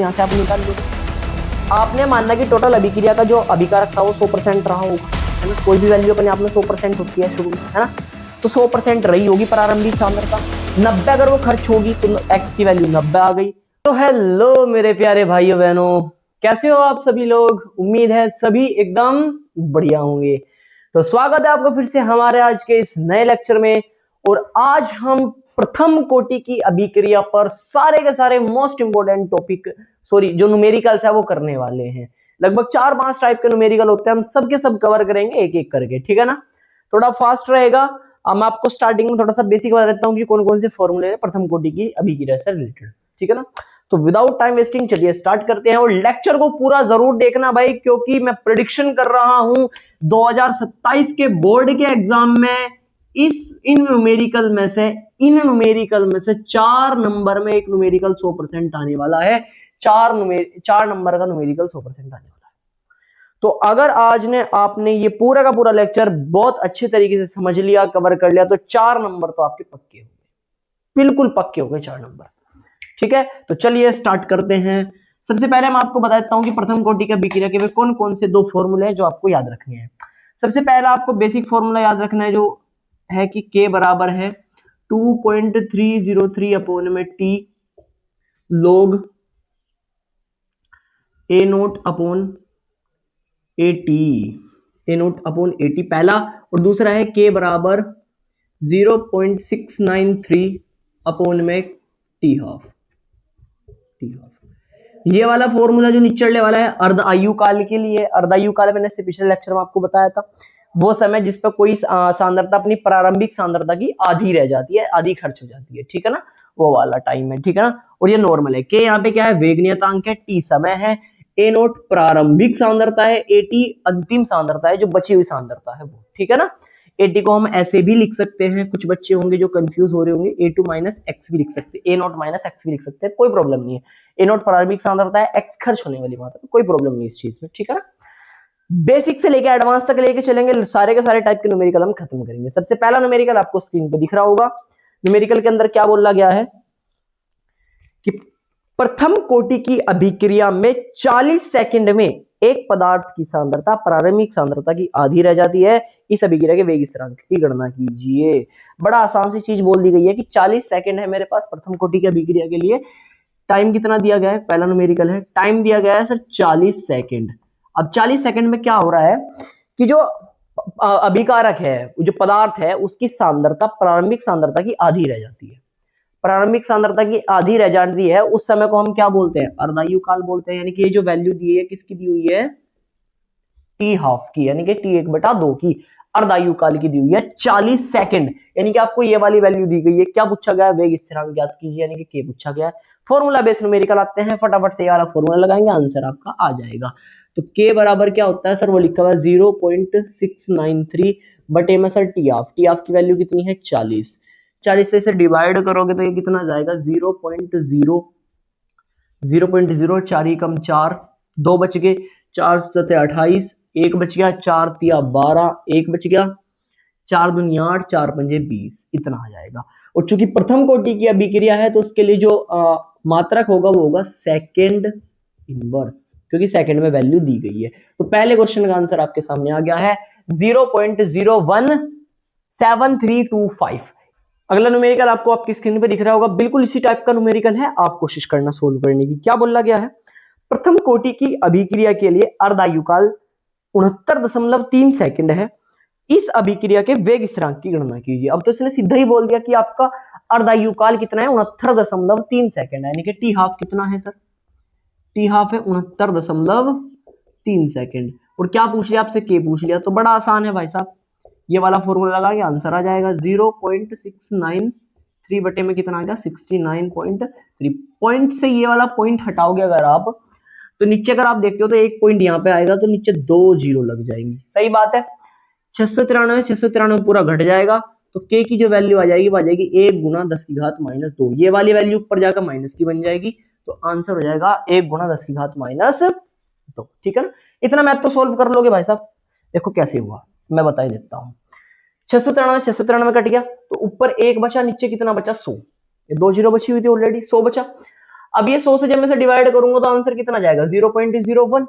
यहाँ से आप निकाल लो। आपने मानना कि टोटल अभिक्रिया का जो अभिकारक था वो 100% रहा होगा, है ना। कोई भी वैल्यू अपने आप में 100% होती है शुरू में, है ना। तो 100% रही होगी प्रारंभिक सांद्रता। 90 अगर वो खर्च होगी तो x की वैल्यू 90 आ गई। तो हेलो मेरे प्यारे भाइयों बहनों, कैसे हो आप सभी लोग। उम्मीद है सभी एकदम बढ़िया होंगे। तो स्वागत है आपका फिर से हमारे आज के इस नए लेक्चर में। और आज हम प्रथम कोटि की अभिक्रिया पर सारे के सारे मोस्ट इंपोर्टेंट टॉपिक जो न्यूमेरिकल्स है वो करने वाले हैं। लगभग 4-5 टाइप के न्यूमेरिकल होते हैं, हम सब के सब कवर करेंगे एक एक करके, ठीक है ना। थोड़ा फास्ट रहेगा। मैं आपको स्टार्टिंग में थोड़ा सा बेसिक बता देता हूँ कि कौन कौन से फॉर्मूले हैं प्रथम कोटि की अभिक्रिया से रिलेटेड, ठीक है ना। तो विदाउट टाइम वेस्टिंग चलिए स्टार्ट करते हैं। और लेक्चर को पूरा जरूर देखना भाई, क्योंकि मैं प्रेडिक्शन कर रहा हूं 2027 के बोर्ड के एग्जाम में इन न्यूमेरिकल में से 4 नंबर में एक न्यूमेरिकल 100% आने वाला है। 4 नंबर का न्यूमेरिकल 100% आने वाला है। तो अगर आज ने आपने ये पूरा का पूरा लेक्चर बहुत अच्छे तरीके से समझ लिया, कवर कर लिया, तो 4 नंबर तो आपके पक्के हो गए, बिल्कुल पक्के हो गए 4 नंबर, ठीक है। तो चलिए स्टार्ट करते हैं। सबसे पहले मैं आपको बता देता हूं कि प्रथम कोटि की अभिक्रिया के कौन कौन से 2 फॉर्मूले हैं जो आपको याद रखने हैं। सबसे पहला आपको बेसिक फॉर्मूला याद रखना है, जो है कि K बराबर है 2.303 अपॉन में T log A naught upon AT पहला। और दूसरा है K बराबर 0.693 अपॉन में T हाफ। ये वाला फॉर्मूला जो निचड़ने वाला है अर्ध आयु काल के लिए। अर्ध आयु काल मैंने इससे पिछले लेक्चर में आपको बताया था, वो समय जिस पर कोई सांद्रता अपनी प्रारंभिक सांद्रता की आधी रह जाती है, आधी खर्च हो जाती है, ठीक है ना, वो वाला टाइम है, ठीक है ना। और ये नॉर्मल है। के यहाँ पे क्या है, वेग नियतांक है, टी समय है, ए नोट प्रारंभिक सांद्रता है, एटी अंतिम सांद्रता है, जो बची हुई सांद्रता है वो, ठीक है ना। एटी को हम ऐसे भी लिख सकते हैं, कुछ बच्चे होंगे जो कंफ्यूज हो रहे होंगे, ए टू माइनस एक्स भी लिख सकते हैं, ए नोट माइनस एक्स भी लिख सकते हैं, कोई प्रॉब्लम नहीं है। ए नोट प्रारंभिक सांद्रता है, एक्स खर्च होने वाली मात्रा, कोई प्रॉब्लम नहीं इस चीज में, ठीक है ना। बेसिक से लेके एडवांस तक लेके चलेंगे, सारे के सारे टाइप के न्यूमेरिकल हम खत्म करेंगे। सबसे पहला न्यूमेरिकल आपको स्क्रीन पे दिख रहा होगा। न्यूमेरिकल के अंदर क्या बोला गया है कि प्रथम कोटि की अभिक्रिया में 40 सेकंड में एक पदार्थ की सांद्रता प्रारंभिक सांद्रता की आधी रह जाती है। इस अभिक्रिया के वेग स्थिरांक की गणना कीजिए। बड़ा आसान सी चीज बोल दी गई है कि 40 सेकंड है मेरे पास प्रथम कोटि की अभिक्रिया के लिए। टाइम कितना दिया गया है, पहला न्यूमेरिकल है, टाइम दिया गया है सर 40 सेकंड। अब 40 सेकंड में क्या हो रहा है कि जो अभिकारक है, जो पदार्थ है, उसकी सांद्रता प्रारंभिक सांद्रता की आधी रह जाती है। प्रारंभिक सांद्रता की आधी रह जाती है, उस समय को हम क्या बोलते हैं, अर्धायु काल बोलते हैं। यानी कि ये जो वैल्यू दी है किसकी दी हुई है, टी हाफ की, यानी कि T1/2 की अर्धायु काल की दी हुई है 40 सेकंड। यानी कि आपको ये वाली वैल्यू दी गई है। क्या पूछा गया है, वेग स्थिरांक ज्ञात कीजिए, यानी कि K पूछा गया है। फॉर्मूला बेस्ड न्यूमेरिकल आते हैं, फटाफट से ये वाला फॉर्मूला लगाएंगे, आंसर आपका आ जाएगा। तो K बराबर क्या होता है सर, वो लिखा हुआ है 0.693 बटे में सर टी हाफ की वैल्यू कितनी है 40 से इसे डिवाइड करोगे तो ये कितना जाएगा 0.0 4 ही कम 4, 2 बच गए, 4 7 28, 1 बच गया, 4 तिया 12, 1 बच गया, 4 दूनी 8, 4 पंजे 20, इतना आ जाएगा। और चूंकि प्रथम कोटि की अभिक्रिया है तो उसके लिए जो मात्रक होगा वो होगा सेकंड इनवर्स, क्योंकि सेकंड में वैल्यू दी गई है। तो पहले क्वेश्चन का आंसर आपके सामने आ गया है 0.017325। अगला न्यूमेरिकल आपको आपकी स्क्रीन पे दिख रहा होगा, बिल्कुल इसी टाइप का न्यूमेरिकल है, आप कोशिश करना सोल्व करने की। क्या बोला गया है, प्रथम कोटि की अभिक्रिया के लिए अर्धायु काल 69.3 सेकंड है। इस अभिक्रिया के वेग स्थिरांक की गणना कीजिए। अब तो इसने सीधा ही बोल दिया कि आपका अर्धायु काल कितना है, 69.3 सेकंड है। यानी कि टी हाफ कितना है सर, टी हाफ है 69.3 सेकंड। और क्या पूछ लिया आपसे, के पूछ लिया। तो बड़ा आसान है भाई साहब, ये वाला फॉर्मूला लगाएंगे, आंसर आ जाएगा 0.693 बटे में कितना आ गया 69.3। पॉइंट से ये वाला पॉइंट हटाओगे अगर आप, तो नीचे अगर आप देखते हो तो एक पॉइंट यहाँ पे आएगा, तो नीचे 2 जीरो लग जाएंगी, सही बात है। 693 पूरा घट जाएगा, तो के की जो वैल्यू आ जाएगी वो आ जाएगी 1 गुना 10 की घात माइनस 2। ये वाली वैल्यू ऊपर जाकर माइनस की बन जाएगी, तो आंसर हो जाएगा 1 गुना 10 की घात माइनस 2, ठीक है ना। इतना मैथ तो सोल्व कर लोगे भाई साहब। देखो कैसे हुआ, मैं बता ही देता हूँ। 693 कट गया, तो ऊपर 1 बचा, नीचे कितना बचा 100, ये 2 जीरो बची हुई थी ऑलरेडी, 100 बचा। अब ये 100 से जब मैं से डिवाइड करूंगा तो आंसर कितना जाएगा 0.01।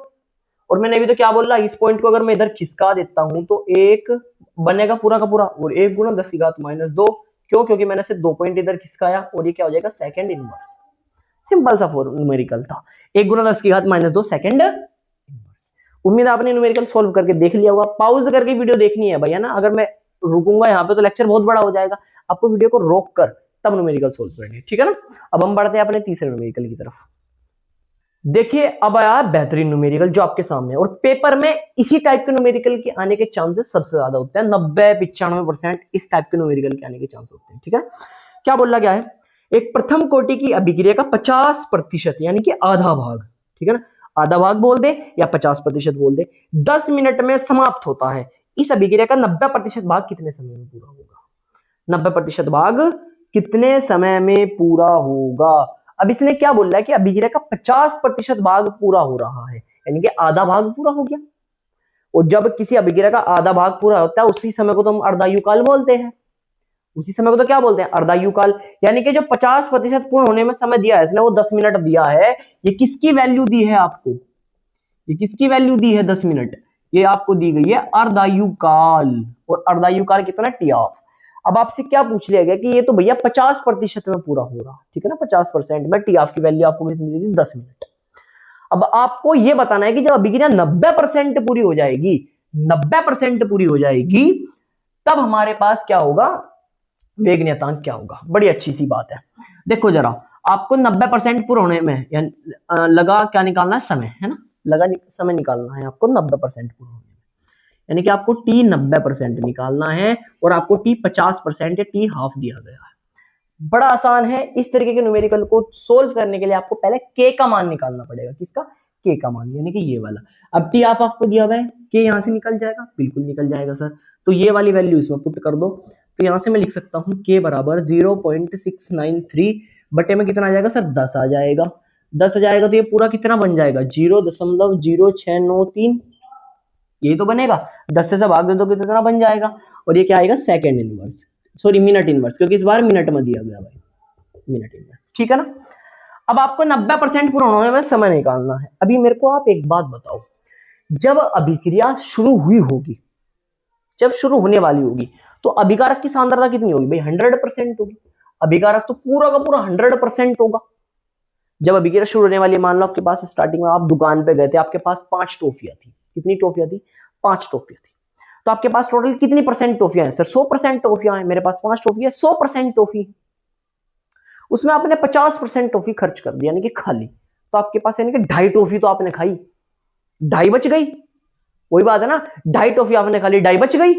और मैंने अभी तो क्या बोला, इस पॉइंट को अगर मैं इधर खिसका देता हूं तो एक बनेगा पूरा का पूरा, और 1 गुना 10⁻²। क्यों? क्योंकि मैंने सिर्फ 2 पॉइंट इधर खिसकाया, और ये क्या हो जाएगा सेकंड इनवर्स। सिंपल सा न्यूमेरिकल था, 1 गुना 10⁻² सेकंड इनवर्स। उम्मीद आपने न्यूमेरिकल सॉल्व करके देख लिया होगा। पॉज करके वीडियो देखनी है भैया ना, अगर मैं रुकूंगा यहाँ पे तो लेक्चर बहुत बड़ा हो जाएगा। आपको वीडियो को रोक कर तब न्यूमेरिकल सोल्व करेंगे, ठीक है ना। अब हम बढ़ते हैं अपने तीसरे न्यूमेरिकल की तरफ। देखिए अब आया बेहतरीन न्यूमेरिकल जो आपके सामने है, और पेपर में इसी टाइप के न्यूमेरिकल के आने के चांसेस सबसे ज्यादा होते हैं, 90-95% इस टाइप के न्यूमेरिकल के आने के चांस होते हैं, ठीक है। क्या बोला गया है, एक प्रथम कोटि की अभिक्रिया का 50% यानी कि आधा भाग, ठीक है ना, आधा भाग बोल दे या 50% बोल दे, 10 मिनट में समाप्त होता है। इस अभिक्रिया का 90% भाग कितने समय में पूरा होगा? 90% भाग कितने समय में पूरा होगा? अब इसने क्या बोल रहा है कि अभिक्रिया का 50% भाग पूरा हो रहा है, यानी कि आधा भाग पूरा हो गया। और जब किसी अभिक्रिया का आधा भाग पूरा होता है उसी समय को तो हम अर्धायुकाल बोलते हैं। उसी समय को तो क्या बोलते हैं? अर्धायुकाल। यानी कि जो 50% पूर्ण होने में समय दिया है इसने, वो 10 मिनट दिया है। ये किसकी वैल्यू दी है आपको? ये किसकी वैल्यू दी है 10 मिनट? ये आपको दी गई है अर्धायुकाल। और अर्धायुकाल कितना? T of. अब आपसे क्या पूछ लिया गया कि ये तो भैया 50% में पूरा हो रहा, ठीक है ना, 50% में टी ऑफ की वैल्यू आपको कितनी दी थी? 10 मिनट। अब आपको ये बताना है कि जब अभिक्रिया 90% पूरी हो जाएगी, 90% पूरी हो जाएगी, तब हमारे पास क्या होगा? वेग नियतांक क्या होगा? बड़ी अच्छी सी बात है। देखो जरा, आपको 90% पूरा होने में लगा क्या निकालना है? समय, है ना, लगा समय निकालना है आपको 90% पूरा होने में, यानी कि आपको टी 90% निकालना है, और आपको टी 50% या टी हाफ दिया गया है। बड़ा आसान है। इस तरीके के न्यूमेरिकल को सोल्व करने के लिए आपको पहले के का मान निकालना पड़ेगा। किसका? के का मान, यानी कि ये वाला। अब टी हाफ आपको दिया हुआ है, के यहां से निकल जाएगा, बिल्कुल निकल जाएगा सर। तो ये वाली वैल्यू इसमें पुट कर दो, तो यहां से मैं लिख सकता हूं के बराबर 0.693 बटे में कितना आ जाएगा सर? 10 आ जाएगा। 10 आ जाएगा तो ये पूरा कितना बन जाएगा? 0.0693, यही तो बनेगा। 10 से भाग दे दो तो कितना बन जाएगा? और ये क्या आएगा? Second inverse, sorry minute inverse, क्योंकि इस बार मिनट में दिया गया भाई, मिनट इनवर्स, ठीक है ना। अब आपको 90% पूरा होने में समय निकालना है। अभी मेरे को आप एक बात बताओ, जब अभिक्रिया शुरू हुई होगी, जब शुरू होने वाली होगी, तो अभिकारक की सांद्रता कितनी होगी भाई? 100% होगी। अभिकारक तो पूरा का पूरा 100% होगा। जब अभिक्रिया शुरू होने वाली, मान लो आपके पास स्टार्टिंग में आप दुकान पे गए थे, आपके पास 5 टॉफियां थी। कितनी टॉफियां थी? 5 टॉफियां थी। तो आपके पास टोटल कितनी परसेंट टॉफियां हैं सर? 100% टॉफियां हैं। मेरे पास 5 टॉफी है, 100% टॉफी, उसमें आपने 50% टॉफी खर्च कर दी, यानी कि खाली। तो आपके पास यानी कि 2.5 टॉफी तो आपने खाई, 2.5 बच गई। वही बात है ना, 2.5 टॉफी आपने खा ली, 2.5 बच गई।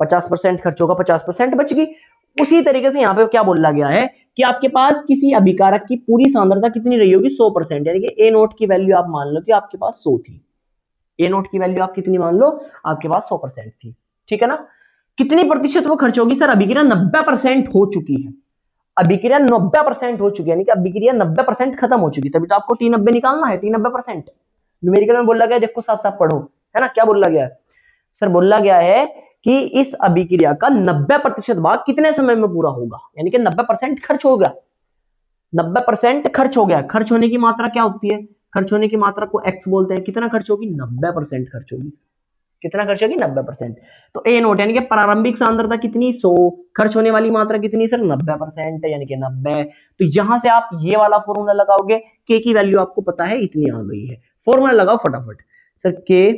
50% खर्च होगा, 50% बच गई। उसी तरीके से यहाँ पे क्या बोला गया है कि आपके पास किसी अभिकारक की पूरी सांद्रता कितनी रही होगी? 100%, यानी कि ए नोट की वैल्यू आप मान लो कि आपके पास 100 थी। ए नोट की वैल्यू आप कितनी मान लो? आपके पास 100% थी, ठीक है ना। कितनी प्रतिशत वो खर्च होगी सर? अभिक्रिया 90% हो चुकी है। अभिक्रिया 90% हो चुकी है, यानी कि अभिक्रिया 90% खत्म हो चुकी है, तभी तो आपको टी 90 निकालना है। टी 90% न्यूमेरिकल में बोला गया, देखो साफ साफ पढ़ो, है ना। क्या बोला गया है सर? बोला गया है कि इस अभिक्रिया का 90% भाग कितने समय में पूरा होगा, यानी कि 90% खर्च हो गया। 90% खर्च हो गया। खर्च होने की मात्रा क्या होती है? खर्च होने की मात्रा को एक्स बोलते हैं। कितना खर्च होगी? 90% खर्च होगी। कितना खर्च होगी? 90%। तो ए नोट यानी कि प्रारंभिक सांद्रता कितनी? 100। खर्च होने वाली मात्रा कितनी सर? 90%, यानी कि 90। तो यहां से आप ये वाला फॉर्मूला लगाओगे, के की वैल्यू आपको पता है इतनी आ गई है। फॉर्मूला लगाओ फटाफट सर। के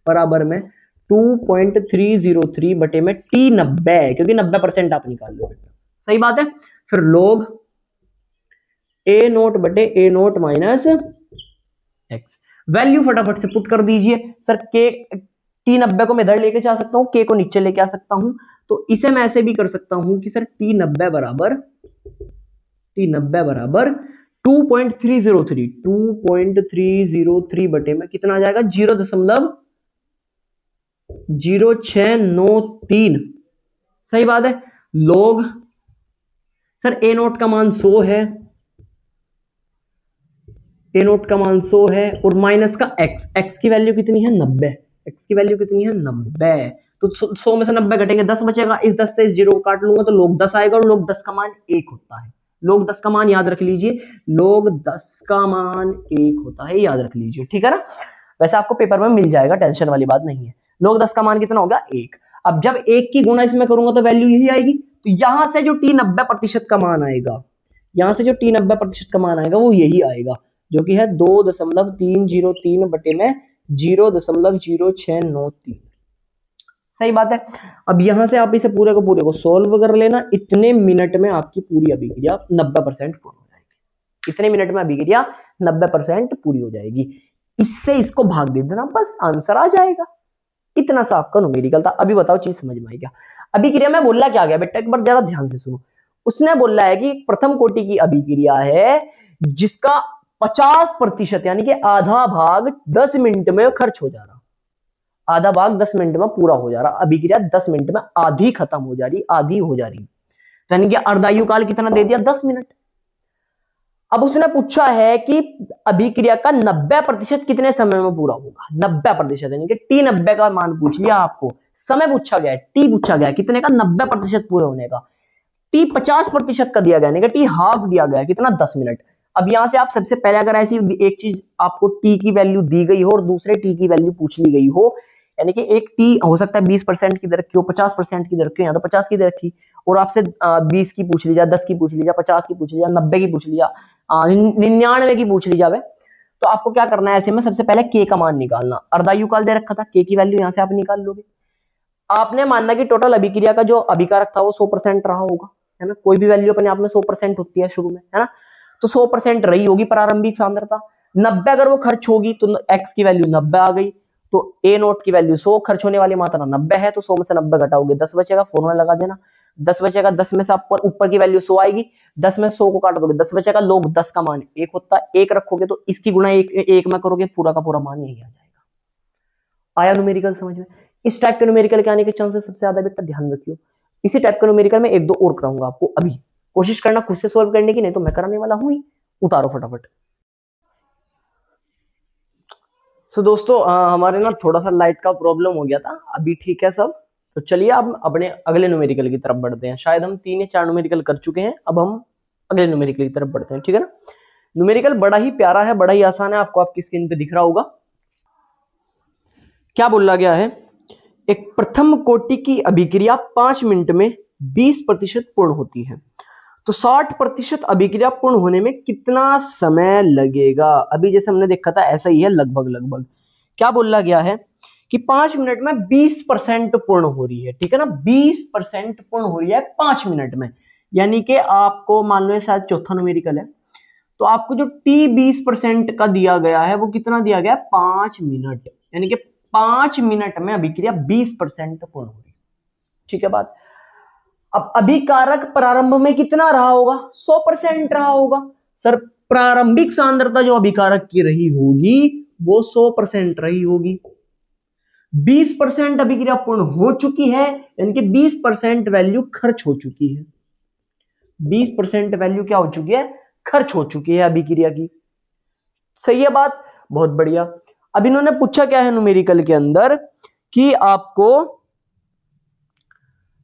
बराबर में 2.303 बटे में टी 90, क्योंकि 90% आप निकाल लो, सही बात है। फिर लोग ए नोट बटे ए नोट माइनस एक्स, वैल्यू फटाफट से पुट कर दीजिए सर। के टी 90 को मैं इधर लेके जा सकता हूं, के को नीचे लेके आ सकता हूं, तो इसे मैं ऐसे भी कर सकता हूं कि सर टी 90 बराबर 2.303 बटे में कितना आ जाएगा? 0.0693, सही बात है। लोग सर ए नोट का मान 100 है, ए नोट का मान 100 है, और माइनस का एक्स, एक्स की वैल्यू कितनी है? 90। एक्स की वैल्यू कितनी है? 90। तो 100 में से 90 घटेंगे, 10 बचेगा। इस 10 से इस 0 को काट लूंगा तो लोग 10 आएगा, और लोग 10 का मान 1 होता है। log 10 का मान याद रख लीजिए, log 10 का मान 1 होता है, याद रख लीजिए, ठीक है ना। वैसे आपको पेपर में मिल जाएगा, टेंशन वाली बात नहीं है। log 10 का मान कितना होगा 1। अब जब 1 की गुणा इसमें करूंगा तो वैल्यू यही आएगी, तो यहां से जो t 90% का मान आएगा, यहां से जो t 90% का मान आएगा वो यही आएगा, जो कि है 2.303 बटे में 0.0693। सही बात है। अब यहां से आप इसे पूरे को पूरे को सोल्व कर लेना, इतने मिनट में आपकी पूरी अभिक्रिया 90% पूर्ण हो जाएगी। इतने मिनट में अभिक्रिया 90% पूरी हो जाएगी। इससे इसको भाग दे देना, बस आंसर आ जाएगा। इतना सा आपका न्यूमेरिकल था। अभी बताओ चीज समझ में आई क्या? अभिक्रिया में बोला क्या गया बेटा, एक बार जरा ध्यान से सुनो। उसने बोला है कि प्रथम कोटि की अभिक्रिया है जिसका 50% यानी कि आधा भाग 10 मिनट में खर्च हो जा रहा, आधा भाग 10 मिनट में पूरा हो जा रहा, अभिक्रिया 10 मिनट में आधी खत्म हो जा रही, आधी हो जा रही, यानी कि अर्धायु काल कितना दे दिया 10 मिनट। अब उसने पूछा है कि अभिक्रिया का 90% कितने समय में पूरा होगा, 90% यानी कि टी 90 का मान पूछ लिया आपको, समय पूछा गया है, टी पूछा गया है कितने का 90% पूरे होने का, टी 50% का दिया गया यानी कि टी हाफ दिया गया है कितना 10 मिनट। अब यहां से आप सबसे पहले अगर ऐसी एक चीज आपको टी की वैल्यू दी गई हो और दूसरे टी की वैल्यू पूछ ली गई हो, यानी कि एक टी हो सकता है 20% की दर रखी हो, 50% की दर रखी हो, या तो 50 की दर रखी, और आपसे 20 की पूछ ली जाए, 10 की पूछ ली जाए, 50 की पूछ ली जाए, 90 की पूछ ली जाए, 99 की पूछ ली जाए, तो आपको क्या करना है ऐसे में, सबसे पहले के का मान निकालना। अर्धायु काल दे रखा था, के की वैल्यू यहां से आप निकाल लोगे। आपने मानना कि टोटल अभिक्रिया का जो अभिकारक था वो 100% रहा होगा, है ना, कोई भी वैल्यू अपने आप में 100% होती है शुरू में, है ना, तो 100% रही होगी प्रारंभिक सांद्रता। 90 अगर वो खर्च होगी तो x की वैल्यू 90 आ गई, तो a नोट की वैल्यू 100, खर्च होने वाली मात्रा 90 है, तो 100 में से 90 घटाओगे 10 बचेगा, फॉर्मूला लगा देना, 10 बचेगा, 10 में से ऊपर की वैल्यू 100 आएगी, 10 में 100 को काट दोगे 10 बचेगा, log 10 का मान 1 होता है, 1 रखोगे तो इसकी गुणा 1 में करोगे, पूरा का पूरा मान यही आ जाएगा। आया न्यूमेरिकल समझ में? इस टाइप के न्यूमेरिकल के आने के चांसेस सबसे ज्यादा बेटा, ध्यान रखियो। इसी टाइप के न्यूमेरिकल में एक दो और कराऊंगा आपको, अभी कोशिश करना खुद से सॉल्व करने की, नहीं तो मैं कराने वाला हूं ही, उतारो फटाफट। तो दोस्तों हमारे ना थोड़ा सा लाइट का प्रॉब्लम हो गया था, अभी ठीक है सब। तो चलिए अब अपने अगले न्यूमेरिकल की तरफ बढ़ते हैं। शायद हम 3 या 4 न्यूमेरिकल कर चुके हैं, अब हम अगले न्यूमेरिकल की तरफ बढ़ते हैं, ठीक है ना। न्यूमेरिकल बड़ा ही प्यारा है, बड़ा ही आसान है, आपको आपकी स्क्रीन पे दिख रहा होगा। क्या बोला गया है, एक प्रथम कोटि की अभिक्रिया 5 मिनट में 20% पूर्ण होती है, तो 60% अभिक्रिया पूर्ण होने में कितना समय लगेगा। अभी जैसे हमने देखा था ऐसा ही है लगभग लगभग। क्या बोला गया है कि 5 मिनट में 20% पूर्ण हो रही है, ठीक है ना, 20% पूर्ण हो रही है 5 मिनट में, यानी कि आपको मान लो शायद चौथा न्यूमेरिकल है, तो आपको जो टी 20% का दिया गया है वो कितना दिया गया है 5 मिनट, यानी कि 5 मिनट में अभिक्रिया 20% पूर्ण हो रही है, ठीक है बात। अब अभिकारक प्रारंभ में कितना रहा होगा, 100% रहा होगा। सर प्रारंभिक सांद्रता जो अभिकारक की रही होगी वो 100% रही होगी। 20% अभिक्रिया पूर्ण हो चुकी है, यानी कि 20% वैल्यू खर्च हो चुकी है, 20% वैल्यू क्या हो चुकी है, खर्च हो चुकी है अभिक्रिया की। सही है बात, बहुत बढ़िया। अब इन्होंने पूछा क्या है न्यूमेरिकल के अंदर कि आपको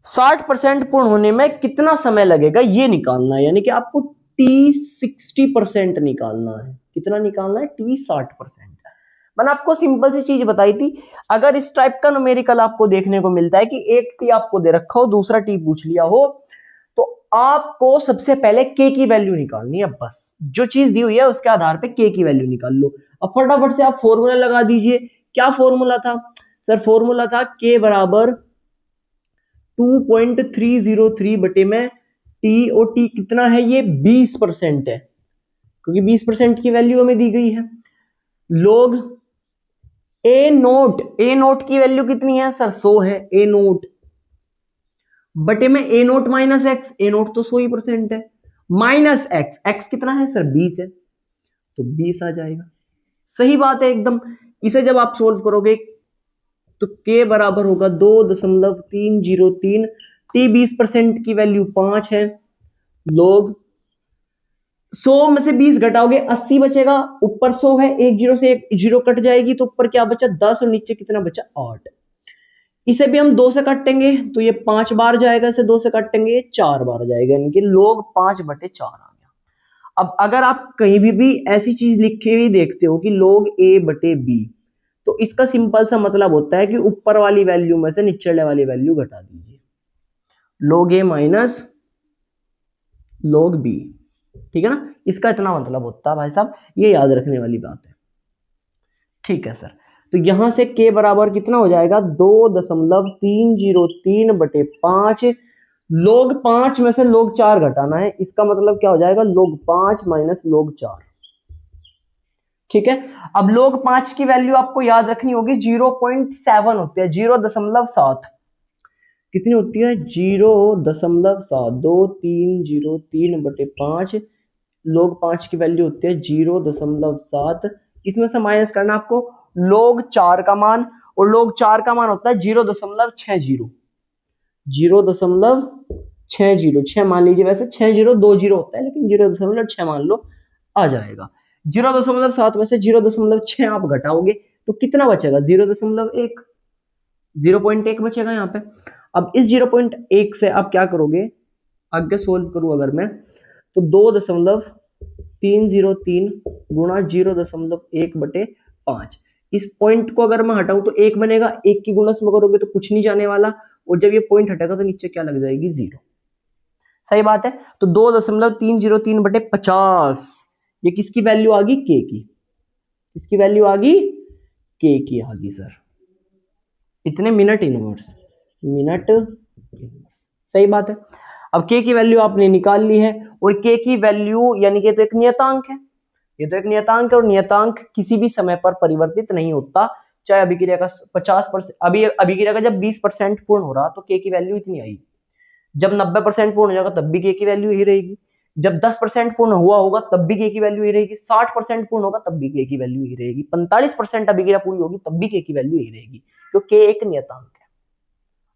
60% पूर्ण होने में कितना समय लगेगा ये निकालना है, यानी कि आपको टी 60% निकालना है। कितना निकालना है, टी 60%। मैंने आपको सिंपल सी चीज बताई थी, अगर इस टाइप का न्यूमेरिकल आपको देखने को मिलता है कि एक टी आपको दे रखा हो, दूसरा टी पूछ लिया हो, तो आपको सबसे पहले के की वैल्यू निकालनी है, बस जो चीज दी हुई है उसके आधार पे के की वैल्यू निकाल लो। अब फटाफट से आप फॉर्मूला लगा दीजिए। क्या फॉर्मूला था सर, फॉर्मूला था के बराबर 2.303 बटे में टी, और टी कितना है, ये 20% है, क्योंकि 20% की वैल्यू हमें दी गई है। लोग ए नोट की वैल्यू कितनी है सर, 100 है, ए नोट बटे में ए नोट माइनस एक्स, ए नोट तो 100% है, माइनस एक्स, एक्स कितना है सर 20 है, तो 20 आ जाएगा। सही बात है एकदम। इसे जब आप सोल्व करोगे तो के बराबर होगा 2.303, टी 20% की वैल्यू 5 है, लोग 100 में से 20 घटाओगे 80 बचेगा, ऊपर 100 है, एक जीरो से एक जीरो कट जाएगी, तो ऊपर क्या बचा 10 और नीचे कितना बचा 8। इसे भी हम 2 से काटेंगे तो ये 5 बार जाएगा, इसे 2 से काटेंगे 4 बार जाएगा, यानी कि लोग 5/4 आ गया। अब अगर आप कहीं भी ऐसी चीज लिखी हुई देखते हो कि log a बटे b, तो इसका सिंपल सा मतलब होता है कि ऊपर वाली वैल्यू में से निचले वाली वैल्यू घटा दीजिए, log a minus log b, ठीक है ना। इसका इतना मतलब होता है भाई साहब, ये याद रखने वाली बात है। ठीक है सर, तो यहां से k बराबर कितना हो जाएगा 2.303 बटे 5, log 5 में से log 4 घटाना है, इसका मतलब क्या हो जाएगा log 5 माइनस log 4। ठीक है, अब log 5 की वैल्यू आपको याद रखनी होगी 0.7 होती है, 0.7 कितनी होती है 0.7, 2303 बटे 5, log 5 की वैल्यू होती है 0.7। इसमें से माइनस करना आपको log 4 का मान, और log 4 का मान होता है 0.60, 0.60, 6 मान लीजिए, वैसे 6020 होता है लेकिन 0.6 मान लो, आ जाएगा। 0.7 में से 0.6 आप घटाओगे तो कितना बचेगा 0.1, 0.1 बचेगा यहाँ पे। अब इस 0.1 से आप क्या करोगे, आगे सोल्व करूं अगर मैं, तो 2.303 गुणा 0.1 बटे 5, इस पॉइंट को अगर मैं हटाऊं तो 1 बनेगा, 1 की गुणस में करोगे तो कुछ नहीं जाने वाला, और जब ये पॉइंट हटेगा तो नीचे क्या लग जाएगी 0। सही बात है, तो 2.303 बटे 50, ये किसकी वैल्यू आ गई के की, किसकी वैल्यू आ गई के की आ गई सर, इतने मिनट इनवर्स, मिनट इनवर्स। सही बात है, अब के की वैल्यू आपने निकाल ली है, और के की वैल्यू यानी कि तो एक नियतांक है, ये तो एक नियतांक है, और नियतांक किसी भी समय पर परिवर्तित नहीं होता, चाहे अभिक्रिया का 50%, अभी अभिक्रिया का जब 20% पूर्ण हो रहा तो के की वैल्यू इतनी आई, जब 90% पूर्ण हो जाएगा तब भी के की वैल्यू ही रहेगी, जब 10% पूर्ण हुआ होगा तब भी के की वैल्यू ही रहेगी, 60% पूर्ण होगा तब भी के की वैल्यू ही रहेगी, 45% अभिक्रिया पूरी होगी तब भी के की वैल्यू ही रहेगी, क्योंकि के एक नियतांक है।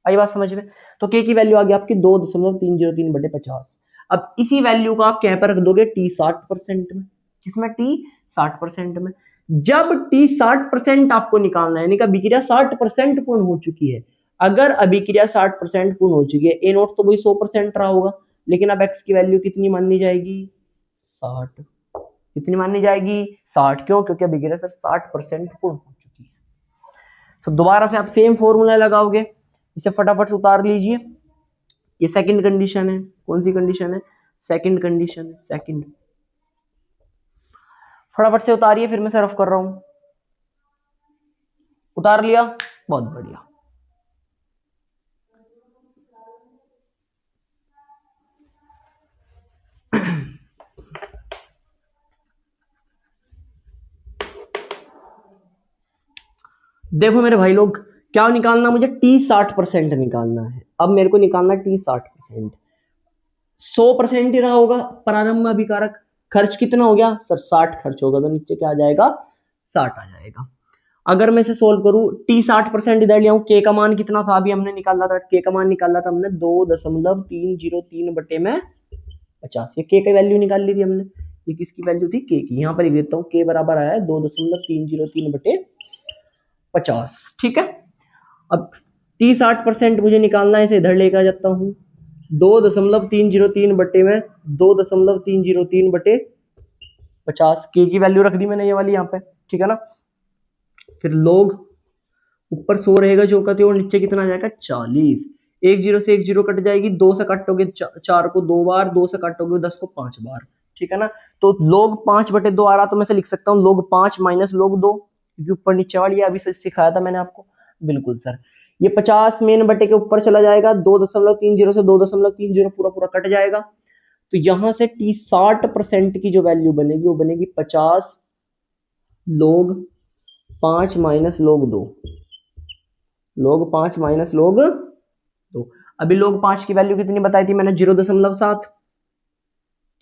आई बात समझ में, तो के की वैल्यू आ गई आपकी 2.303 बटे 50। अब इसी वैल्यू को आप कहां पर रख दोगे टी 60% में, किसमें टी 60% में। जब टी 60% आपको निकालना है, यानी कि अभिक्रिया 60% पूर्ण हो चुकी है, अगर अभिक्रिया 60% पूर्ण हो चुकी है, ए नोट तो वही 100% रहा होगा, लेकिन अब एक्स की वैल्यू कितनी माननी जाएगी 60, कितनी माननी जाएगी 60, क्यों, क्योंकि अभिक्रिया सर 60% पूर्ण हो चुकी है। तो दोबारा से आप सेम फॉर्मूला लगाओगे, इसे फटाफट से उतार लीजिए, ये सेकंड कंडीशन है, कौन सी कंडीशन है, सेकंड कंडीशन है, सेकंड, फटाफट से उतारिए, फिर मैं से रफ कर रहा हूं, उतार लिया, बहुत बढ़िया। देखो मेरे भाई लोग, क्या निकालना मुझे टी 60% निकालना है, अब मेरे को निकालना टी 60%, 100% ही रहा होगा प्रारंभ में अभिकारक, खर्च कितना हो गया सर 60 खर्च होगा, तो नीचे क्या आ जाएगा 60 आ जाएगा। अगर मैं इसे सोल्व करूं, टी 60% इधर ले आऊं, के का मान कितना था अभी हमने निकाला था, के का मान निकाला था हमने 2.303 बटे में 50, ये के की वैल्यू निकाल ली थी हमने, ये किसकी वैल्यू थी के की, यहां पर लिख देता हूं, के बराबर आया है 2.303 बटे 50। ठीक है, अब टी 60% मुझे निकालना है, इसे इधर लेकर जाता हूं, 2.303 बटे में 2.303 बटे 50, के की वैल्यू रख दी मैंने ये वाली यहाँ पे, ठीक है ना। फिर लोग ऊपर 100 रहेगा जो कहते हो, और नीचे कितना आ जाएगा 40, एक जीरो से एक जीरो कट जाएगी, 2 से काटोगे 4 को 2 बार, 2 से काटोगे 10 को 5 बार, ठीक है ना। तो लोग 5 बटे 2 आ रहा, तो मैं से लिख सकता हूँ लोग 5 माइनस लोग 2, क्योंकि ऊपर नीचे वाली अभी से सिखाया था मैंने आपको, बिल्कुल सर। ये 50 मेन बटे के ऊपर चला जाएगा, 2.30 से 2.30 पूरा पूरा कट जाएगा, तो यहां से टी 60% की जो वैल्यू बनेगी वो बनेगी 50 लोग 5 माइनस लोग 2, लोग 5 माइनस लोग 2। अभी लोग 5 की वैल्यू कितनी बताई थी मैंने 0.7,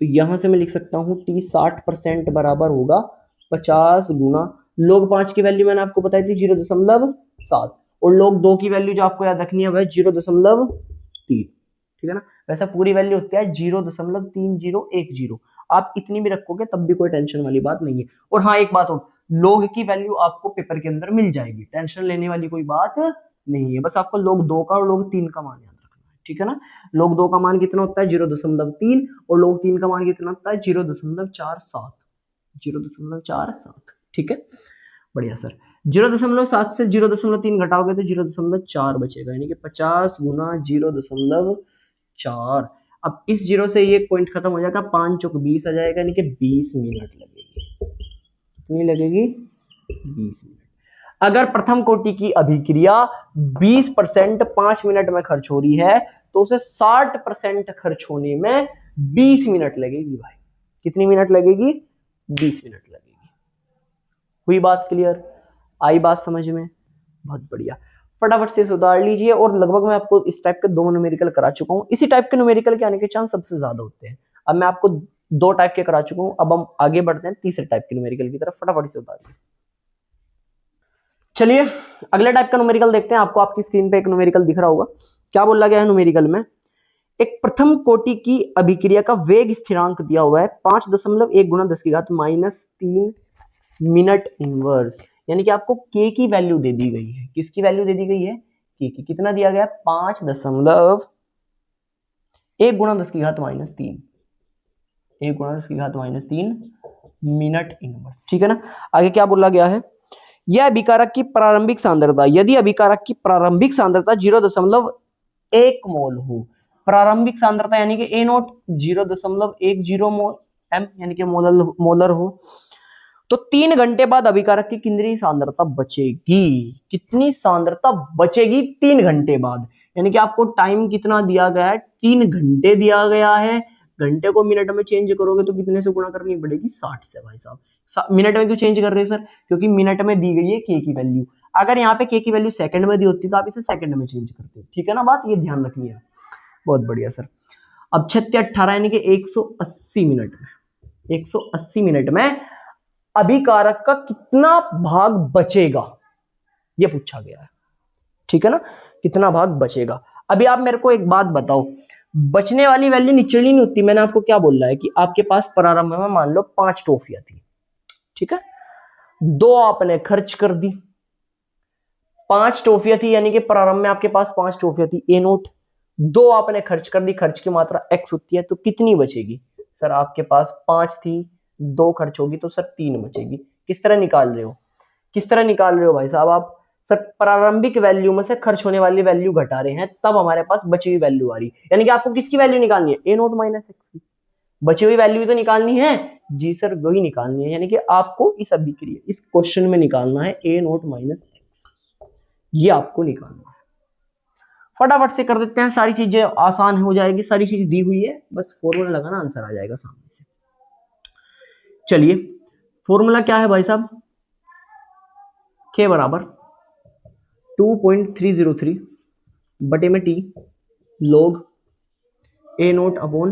तो यहां से मैं लिख सकता हूं टी 60% बराबर होगा 50 गुना लोग 5 की वैल्यू मैंने आपको बताई थी 0.7, और लोग 2 की वैल्यू जो आपको याद रखनी है वह 0.3, ठीक है ना। वैसे पूरी वैल्यू होती है 0.3010, आप इतनी भी रखोगे तब भी कोई टेंशन वाली बात नहीं है। और हाँ एक बात और, लोग की वैल्यू आपको पेपर के अंदर मिल जाएगी, टेंशन लेने वाली कोई बात नहीं है, बस आपको लोग 2 का और लोग 3 का मान याद रखना है, ठीक है। ठीक है ना। log 2 का मान कितना होता है 0.3 और log 3 का मान कितना होता है 0.47, 0.47, ठीक है। बढ़िया सर। 0.7 से 0.3 घटाओगे तो 0.4 बचेगा, यानी कि 50 गुना 0.4। अब इस जीरो से ये पॉइंट खत्म हो जाएगा, 5 चौक 20 आ जाएगा, यानी कि 20 मिनट लगेगी। कितनी लगेगी 20 मिनट। अगर प्रथम कोटि की अभिक्रिया 20% 5 मिनट में खर्च हो रही है तो उसे 60% खर्च होने में 20 मिनट लगेगी भाई। कितनी मिनट लगेगी 20 मिनट लगेगी। हुई बात क्लियर, आई बात समझ में, बहुत बढ़िया। फटाफट से सुधार लीजिए। और लगभग मैं आपको इस टाइप के 2 न्यूमेरिकल करा चुका हूं, इसी टाइप के न्यूमेरिकल के आने के चांस सबसे ज्यादा होते हैं। अब मैं आपको 2 टाइप के करा चुका हूं, अब हम आगे बढ़ते हैं तीसरे टाइप के न्यूमेरिकल की तरफ। फटाफट से उतारिए। चलिए अगले टाइप का न्यूमेरिकल देखते हैं। आपको आपकी स्क्रीन पे एक न्यूमेरिकल दिख रहा होगा। क्या बोला गया है न्यूमेरिकल में, एक प्रथम कोटि की अभिक्रिया का वेग स्थिरांक दिया हुआ है 5.1 गुना 10 की घात -3 मिनट इनवर्स, यानी कि आपको के की वैल्यू दे दी गई है। किसकी वैल्यू दे दी गई है, के की। कितना दिया गया, 5.1 गुना 10 की घात -3, 1 गुना 10 की घात -3 मिनट इनवर्स, ठीक है ना। आगे क्या बोला गया है, यह अभिकारक की प्रारंभिक सांद्रता, यदि अभिकारक की प्रारंभिक सांद्रता 0.1 मोल हो, प्रारंभिक सांद्रता यानी कि ए नॉट 0.10 मोल एम यानी कि मोलर हो, तो 3 घंटे बाद अभिकारक की कितनी सांद्रता बचेगी। कितनी सांद्रता बचेगी 3 घंटे बाद, यानी कि आपको टाइम कितना दिया गया है, 3 घंटे दिया गया है। घंटे को मिनट में चेंज करोगे तो कितने से गुणा करनी पड़ेगी, 60 से भाई साहब। मिनट में क्यों चेंज कर रहे हैं सर, क्योंकि मिनट में दी गई है के की वैल्यू। अगर यहाँ पे के की वैल्यू सेकंड में दी होती तो आप इसे सेकंड में चेंज करते, ठीक है ना, बात ये ध्यान रखनी है। बहुत बढ़िया सर। अब 36-18 यानी कि 180 मिनट में, 180 मिनट में अभिकारक का कितना भाग बचेगा ये पूछा गया है, ठीक है ना, कितना भाग बचेगा। अभी आप मेरे को एक बात बताओ, बचने वाली वैल्यू निचली नहीं होती। मैंने आपको क्या बोला है कि आपके पास प्रारंभ में मान लो 5 टॉफियां थी, ठीक है, 2 आपने खर्च कर दी। 5 टॉफियां थी यानी कि प्रारंभ में आपके पास 5 टॉफियां थी ए नोट, 2 आपने खर्च कर दी, खर्च की मात्रा x होती है, तो कितनी बचेगी सर, आपके पास 5 थी, 2 खर्च होगी तो सर 3 बचेगी। किस तरह निकाल रहे हो, किस तरह निकाल रहे हो भाई साहब आप, सर प्रारंभिक वैल्यू में से खर्च होने वाली वैल्यू घटा रहे हैं, तब हमारे पास बची हुई वैल्यू आ रही, यानी कि आपको किसकी वैल्यू निकालनी है, ए नोट माइनस एक्स की। बची हुई वैल्यू तो निकालनी है जी सर, वही निकालनी है, यानी कि आपको इस अभिक्रिया इस क्वेश्चन में निकालना है ए नोट माइनस एक्स, ये आपको निकालना है। फटाफट से कर देते हैं, सारी चीजें आसान हो जाएगी, सारी चीज दी हुई है, बस फॉर्मूला लगाना, आंसर आ जाएगा सामने से। चलिए फॉर्मूला क्या है भाई साहब, के बराबर 2.303 बटे में टी लॉग ए नोट अपॉन,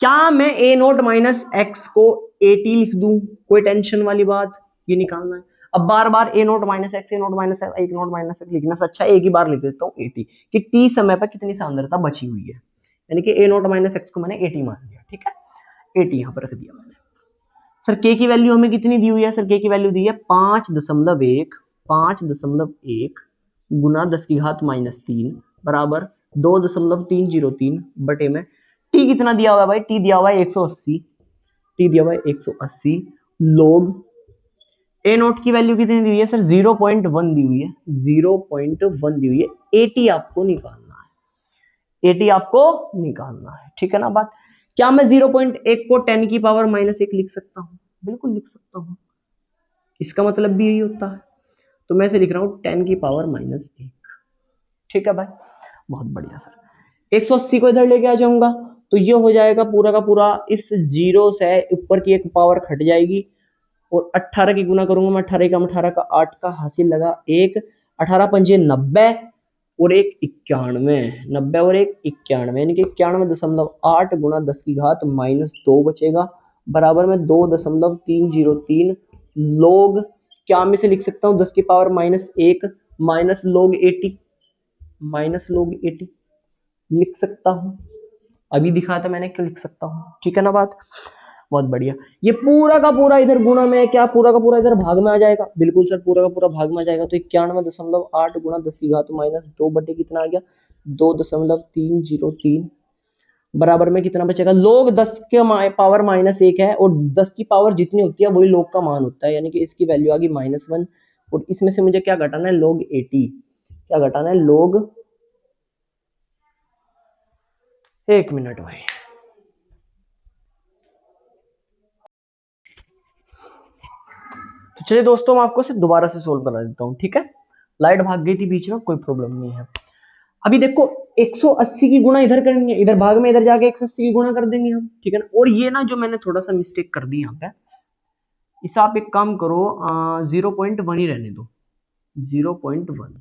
क्या मैं ए नोट माइनस एक्स को ए टी लिख दूं, कोई टेंशन वाली बात, ये निकालना है। अब बार बार ए नोट माइनस एक्स, ए नोट माइनस एक्स, ए नोट माइनस एक्स लिखने से अच्छा एक ही बार लिख देता हूँ ए टी, कि टी समय पर कितनी सांद्रता बची हुई है, यानी कि ए नोट माइनस एक्स को मैंने ए टी मान लिया, ठीक है, ए टी यहाँ पर रख दिया मैंने। सर के की वैल्यू हमें कितनी दी हुई है, सर के की वैल्यू दी है 5.1 गुना 10 की घात -3 बराबर 2.303 बटे में टी कितना दिया हुआ है भाई, टी दिया हुआ है 180, टी दिया हुआ है 180 लोग ए नोट की वैल्यू कितनी दी हुई है सर, 0.1 दी हुई है, 0.1 दी हुई है, एटी आपको निकालना है, एटी आपको निकालना है, ठीक है ना बात। क्या मैं 0.1 को 10 की पावर -1 लिख सकता हूँ, बिल्कुल लिख सकता हूँ, इसका मतलब भी यही होता है, तो मैं इसे लिख रहा हूँ 10 की पावर -1, ठीक है भाई, बहुत बढ़िया सर। 180 को इधर लेके आ जाऊंगा तो ये हो जाएगा पूरा का पूरा, इस जीरो से ऊपर की एक पावर हट जाएगी, और 18 की गुना करूंगा मैं, 18 का 18 का 8 का हासिल लगा 1, 18 पंजे 90 और 1 91, 90 और 1 91, यानी कि 91.8 गुना 10 की घात -2 बचेगा, बराबर में 2.303 लोग, क्या मैं इसे लिख सकता हूँ 10 की पावर -1 माइनस लोग 80, माइनस लोग 80 लिख सकता हूँ, अभी दिखाया था मैंने, क्यों लिख सकता हूँ, ठीक है ना बात, बहुत बढ़िया। ये पूरा का पूरा इधर गुणा में, क्या पूरा का पूरा इधर भाग में आ जाएगा, बिल्कुल सर पूरा का पूरा भाग में आ जाएगा, तो 91.8 गुना 10 की घात -2 बटे कितना आ गया 2.303 बराबर में कितना बचेगा, log 10 के पावर -1 है और 10 की पावर जितनी होती है वही log का मान होता है, यानी कि इसकी वैल्यू आ गई -1 और इसमें से मुझे क्या घटाना है, log 80। क्या घटाना है, log, एक मिनट भाई, तो चलिए दोस्तों मैं आपको इसे दोबारा से सोल्व करा देता हूँ, ठीक है। लाइट भाग गई थी बीच में, कोई प्रॉब्लम नहीं है। अभी देखो 180 की गुणा इधर करनी है, इधर भाग में इधर जाके 180 की गुणा कर देंगे हम, ठीक है ना। और ये ना जो मैंने थोड़ा सा मिस्टेक कर दी यहाँ पे, इसे आप एक काम करो 0.1 ही रहने दो, 0.1,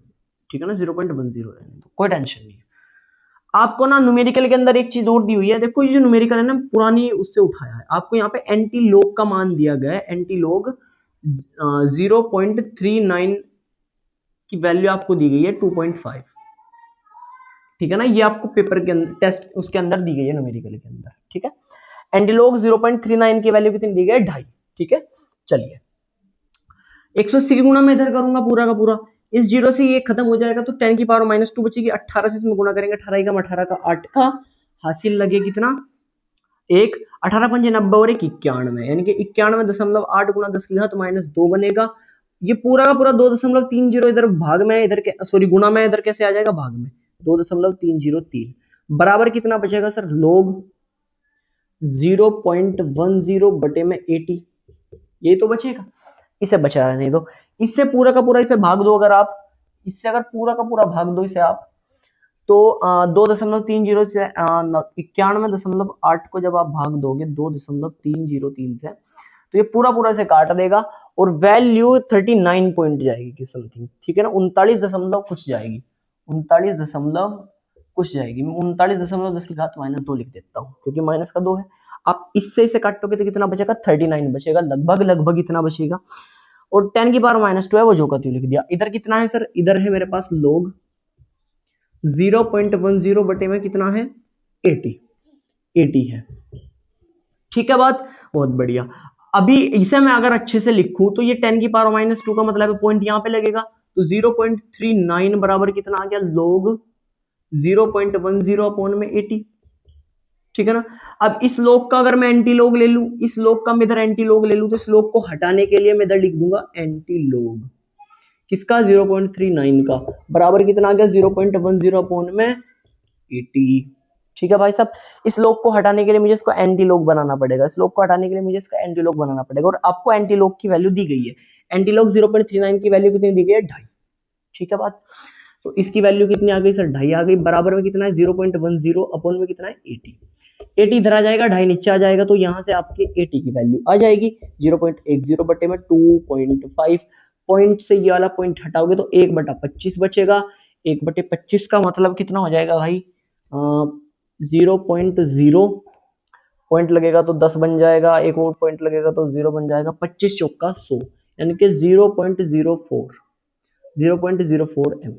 ठीक है ना, 0.10 रहने दो, कोई टेंशन नहीं है। आपको ना न्यूमेरिकल के अंदर एक चीज और दी हुई है, देखो ये जो न्यूमेरिकल है ना पुरानी उससे उठाया है, आपको यहाँ पे एंटी लॉग का मान दिया गया है, एंटी लॉग 0.39 की वैल्यू आपको दी गई है 2.5, ठीक है ना। ये आपको पेपर के अंदर टेस्ट उसके अंदर दी गई है न्यूमेरिकल के अंदर, ठीक है। एंटीलॉग 0.39 की वैल्यू कितनी दी गई है, 2.5, ठीक है। चलिए 180 की गुणा में इधर करूंगा पूरा का पूरा, इस जीरो से ये खत्म हो जाएगा तो 10 की पावर -2 बचेगी, 18 से इसमें गुणा करेंगे, 18 का 18 का 8 का हासिल लगे कितना, एक, 18 पंजे 90 और 1 91, यानी कि 91.8 गुणा 10 की घात -2 बनेगा। ये पूरा का पूरा 2.30 इधर भाग में, इधर के सॉरी गुणा में, इधर कैसे आ जाएगा, भाग में, 2.303 बराबर कितना बचेगा सर, log 0.10 बटे में 80, यही तो बचेगा। इसे बचा रहने दो, इससे पूरा का पूरा इसे भाग दो, अगर आप इससे अगर पूरा का पूरा भाग दो इसे आप, तो 2.30 से 91.8 को जब आप भाग दोगे 2.303 से, तो ये पूरा पूरा से काट देगा और वैल्यू 39 पॉइंट जाएगी कि समथिंग, ठीक है ना, 39 दशमलव कुछ जाएगी, 39 दशमलव कुछ जाएगी। मैं 39.10 की घात -2 लिख देता हूँ क्योंकि माइनस का 2 है। आप इससे इसे काटोगे तो कितना बचेगा, 39 बचेगा, लगभग लगभग इतना बचेगा। और 10 की पावर -2 है, वो जो का त्यों लिख दिया। इधर कितना है सर, इधर है मेरे पास log 0.10 बटे में कितना है, 80 है, ठीक है बात, बहुत बढ़िया। अभी इसे मैं अगर अच्छे से लिखूं तो ये 10 की पावर -2 का मतलब है पॉइंट यहाँ पे लगेगा, तो 0.39 बराबर कितना आ गया, log 0.10 अपॉन में 80, ठीक है ना। अब इस लोग का अगर मैं एंटी लोग ले लूं, इस लोग का मैं इधर एंटी लोग ले लूं, तो इस लोग को हटाने के लिए मैं इधर लिख दूंगा एंटी लोग किसका, 0.39 का, बराबर कितना आ गया, 0.10 अपॉन में 80, ठीक है भाई साहब। इस लोग को हटाने के लिए मुझे इसको एंटी लोग बनाना पड़ेगा, इस लोग को हटाने के लिए मुझे इसका एंटी लोग बनाना पड़ेगा, और आपको एंटी लोग की वैल्यू दी गई है, एंटी लोग 0.39 की वैल्यू कितनी दी गई है, 2.5, ठीक है बात। तो इसकी वैल्यू कितनी आ गई सर, 2.5 आ गई, बराबर में कितना है, 0.10 अपॉन में कितना है, 80 इधर आ जाएगा, 2.5 नीचे आ जाएगा, तो यहाँ से आपकी 80 की वैल्यू आ जाएगी 0.10 बटे में 2.5, पॉइंट से ये वाला पॉइंट हटाओगे तो 1/25 बचेगा, 1/25 का मतलब कितना हो जाएगा भाई, 0.0 पॉइंट लगेगा तो 10 बन जाएगा, एक और पॉइंट लगेगा तो 0 बन जाएगा, 25 चौका 100, यानी कि 0.04 एम।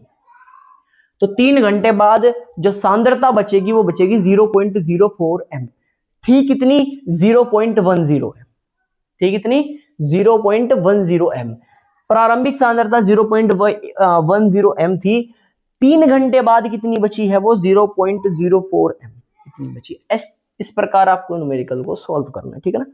तो 3 घंटे बाद जो सांद्रता बचेगी वो बचेगी 0.04 एम, थी कितनी, 0.10 एम, थी कितनी, 0.10 एम। प्रारंभिक सांद्रता 0.10 एम थी, 3 घंटे बाद कितनी बची है, वो 0.04 एम कितनी बची। इस प्रकार आपको न्यूमेरिकल को सॉल्व करना है, ठीक है ना।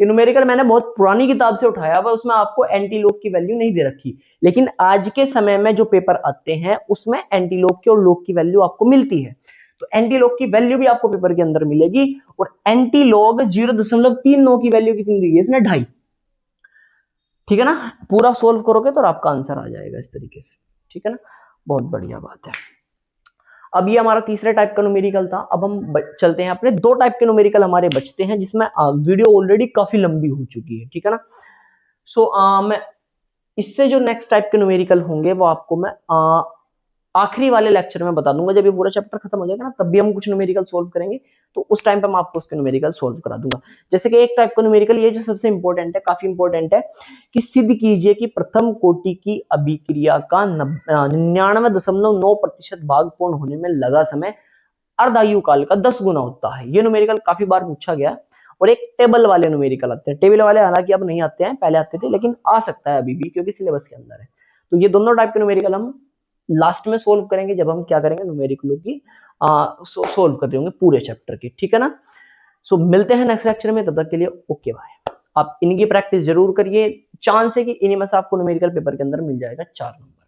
ये न्यूमेरिकल मैंने बहुत पुरानी किताब से उठाया हुआ, उसमें आपको एंटी लोग की वैल्यू नहीं दे रखी, लेकिन आज के समय में जो पेपर आते हैं उसमें एंटी लोग की और लोग की वैल्यू आपको मिलती है, तो एंटी लोग की वैल्यू भी आपको पेपर के अंदर मिलेगी। और एंटी लोग 0.39 की वैल्यू कितनी दी है इसने, 2.5, ठीक है ना। पूरा सोल्व करोगे तो आपका आंसर आ जाएगा इस तरीके से, ठीक है ना, बहुत बढ़िया बात है। अब ये हमारा तीसरे टाइप का न्यूमेरिकल था। अब हम चलते हैं अपने 2 टाइप के न्यूमेरिकल हमारे बचते हैं, जिसमें वीडियो ऑलरेडी काफी लंबी हो चुकी है, ठीक है ना। सो मैं इससे जो नेक्स्ट टाइप के न्यूमेरिकल होंगे वो आपको मैं आखिरी वाले लेक्चर में बता दूंगा, जब ये पूरा चैप्टर खत्म हो जाएगा ना तब भी हम कुछ न्यूमेरिकल सोल्व करेंगे, तो उस टाइम पे मैं आपको उसके न्यूमेरिकल सोल्व करा दूंगा। जैसे कि एक टाइप का न्यूमेरिकल ये जो सबसे इंपॉर्टेंट है, काफी इंपॉर्टेंट है, कि सिद्ध कीजिए कि प्रथम कोटि की अभिक्रिया का 99.9% भाग पूर्ण होने में लगा समय अर्धायु काल का 10 गुना होता है। ये न्यूमेरिकल काफी बार पूछा गया। और एक टेबल वाले न्यूमेरिकल आते हैं, टेबल वाले हालांकि अब नहीं आते हैं, पहले आते थे, लेकिन आ सकता है अभी भी क्योंकि सिलेबस के अंदर है। तो ये दोनों टाइप के न्यूमेरिकल हम लास्ट में सोल्व करेंगे जब हम क्या करेंगे, न्यूमेरिकलों की सोल्व कर रहे होंगे पूरे चैप्टर की, ठीक है ना। सो मिलते हैं नेक्स्ट लेक्चर में, तब तक के लिए ओके बाय। आप इनकी प्रैक्टिस जरूर करिए, चांस है कि इन्हीं में से आपको न्यूमेरिकल पेपर के अंदर मिल जाएगा 4 नंबर।